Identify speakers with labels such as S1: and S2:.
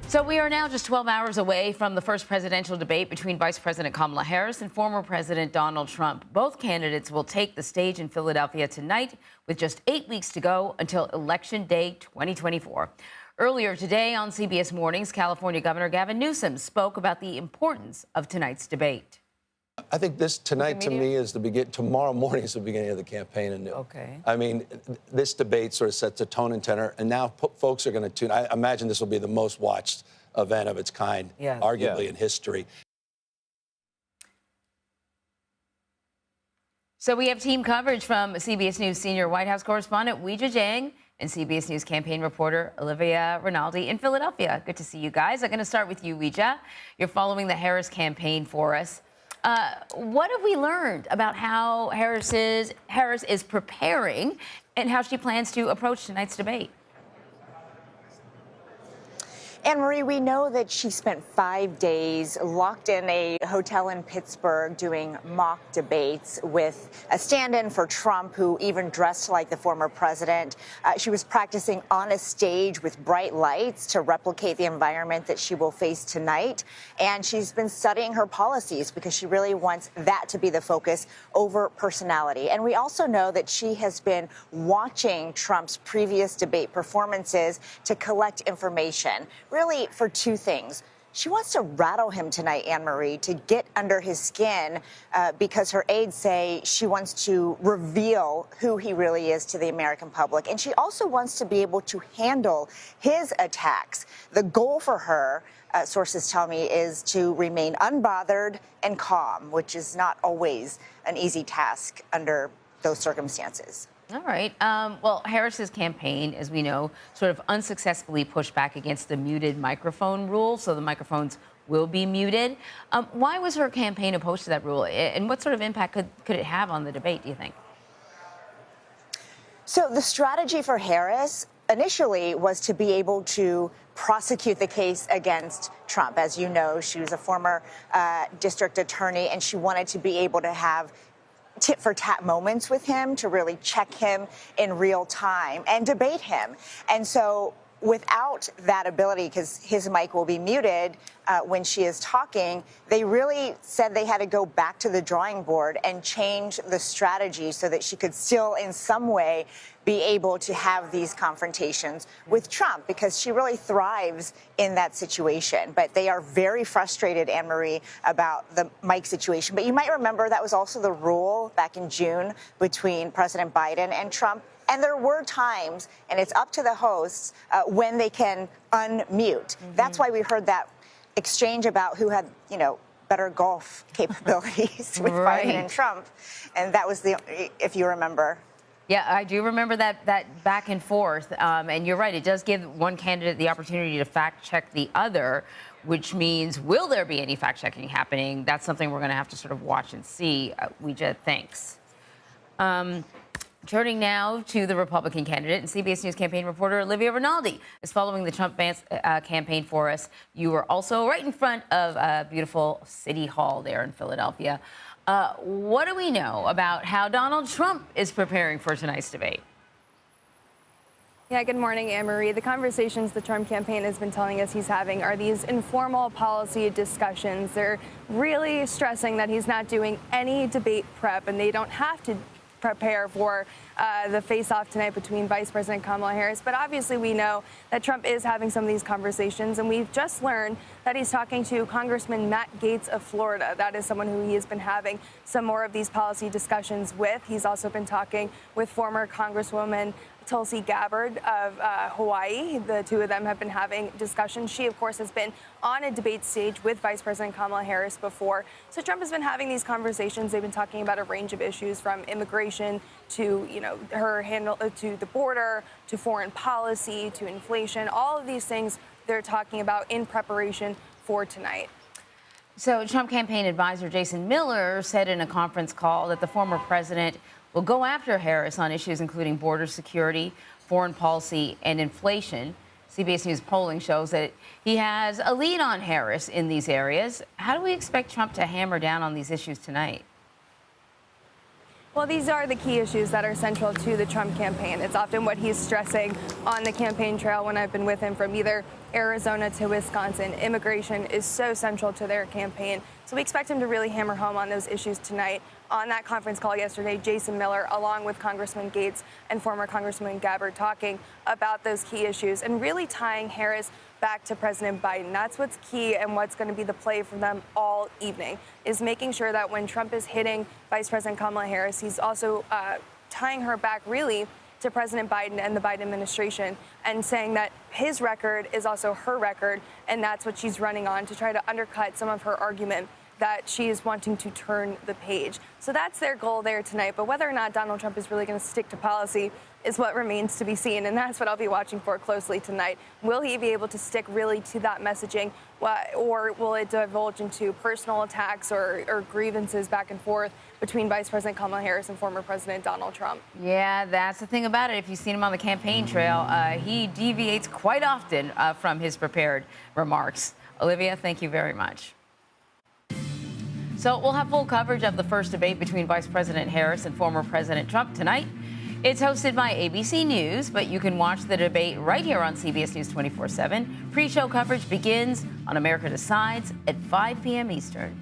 S1: So we are now just 12 hours away from the first presidential debate between Vice President Kamala Harris and former President Donald Trump. Both candidates will take the stage in Philadelphia tonight with just 8 weeks to go until Election Day 2024. Earlier today on CBS Mornings, California Governor Gavin Newsom spoke about the importance of tonight's debate.
S2: I think this tonight to me is the beginning. Tomorrow morning is the beginning of the campaign anew.
S1: Okay.
S2: I mean, this debate sort of sets a tone and tenor, and now folks are going to tune. I imagine this will be the most watched event of its kind, arguably in history.
S1: So we have team coverage from CBS News senior White House correspondent Weijia Jiang and CBS News campaign reporter Olivia Rinaldi in Philadelphia. Good to see you guys. I'm going to start with you, Weijia. You're following the Harris campaign for us. What have we learned about how Harris is preparing and how she plans to approach tonight's debate?
S3: Anne-Marie, we know that she spent 5 days locked in a hotel in Pittsburgh doing mock debates with a stand-in for Trump, who even dressed like the former president. She was practicing on a stage with bright lights to replicate the environment that she will face tonight. And she's been studying her policies because she really wants that to be the focus over personality. And we also know that she has been watching Trump's previous debate performances to collect information, really for two things. She wants to rattle him tonight, Anne-Marie, to get under his skin because her aides say she wants to reveal who he really is to the American public. And she also wants to be able to handle his attacks. The goal for her, sources tell me, is to remain unbothered and calm, which is not always an easy task under those circumstances.
S1: All right. Well, Harris's campaign, as we know, sort of unsuccessfully pushed back against the muted microphone rule, so the microphones will be muted. Why was her campaign opposed to that rule, and what sort of impact could it have on the debate, do you think?
S3: So the strategy for Harris initially was to be able to prosecute the case against Trump. As you know, she was a former district attorney, and she wanted to be able to have tit-for-tat moments with him to really check him in real time and debate him. And so without that ability, because his mic will be muted when she is talking, they really said they had to go back to the drawing board and change the strategy so that she could still in some way be able to have these confrontations with Trump, because she really thrives in that situation. But they are very frustrated, Anne-Marie, about the mic situation. But you might remember that was also the rule back in June between President Biden and Trump. And there were times, and it's up to the hosts, when they can unmute. That's why we heard that exchange about who had, better golf capabilities with Biden and Trump. And that was if you remember.
S1: Yeah, I do remember that back and forth. And you're right, it does give one candidate the opportunity to fact check the other, which means, will there be any fact checking happening? That's something we're going to have to sort of watch and see. Weijia, thanks. Turning now to the Republican candidate, and CBS News campaign reporter Olivia Rinaldi is following the Trump campaign for us. You were also right in front of beautiful City Hall there in Philadelphia. What do we know about how Donald Trump is preparing for tonight's debate?
S4: Yeah, good morning, Anne-Marie. The conversations the Trump campaign has been telling us he's having are these informal policy discussions. They're really stressing that he's not doing any debate prep, and they don't have to prepare for the face-off tonight between Vice President Kamala Harris. But obviously we know that Trump is having some of these conversations, and we've just learned that he's talking to Congressman Matt Gaetz of Florida. That is someone who he has been having some more of these policy discussions with. He's also been talking with former Congresswoman Tulsi Gabbard of Hawaii. The two of them have been having discussions. She, of course, has been on a debate stage with Vice President Kamala Harris before. So Trump has been having these conversations. They've been talking about a range of issues, from immigration to, her handle to the border, to foreign policy, to inflation. All of these things they're talking about in preparation for tonight.
S1: So Trump campaign advisor Jason Miller said in a conference call that the former president will go after Harris on issues including border security, foreign policy, and inflation. CBS News polling shows that he has a lead on Harris in these areas. How do we expect Trump to hammer down on these issues tonight?
S4: Well, these are the key issues that are central to the Trump campaign. It's often what he's stressing on the campaign trail when I've been with him from either Arizona to Wisconsin. Immigration is so central to their campaign. So we expect him to really hammer home on those issues tonight. On that conference call yesterday, Jason Miller, along with Congressman Gates and former Congressman Gabbard, talking about those key issues and really tying Harris back to President Biden. That's what's key and what's going to be the play for them all evening, is making sure that when Trump is hitting Vice President Kamala Harris, he's also tying her back really to President Biden and the Biden administration, and saying that his record is also her record, and that's what she's running on to try to undercut some of her argument that she is wanting to turn the page. So that's their goal there tonight. But whether or not Donald Trump is really going to stick to policy is what remains to be seen. And that's what I'll be watching for closely tonight. Will he be able to stick really to that messaging, or will it divulge into personal attacks or grievances back and forth between Vice President Kamala Harris and former President Donald Trump?
S1: Yeah, that's the thing about it. If you've seen him on the campaign trail, he deviates quite often from his prepared remarks. Olivia, thank you very much. So we'll have full coverage of the first debate between Vice President Harris and former President Trump tonight. It's hosted by ABC News, but you can watch the debate right here on CBS News 24/7. Pre-show coverage begins on America Decides at 5 p.m. Eastern.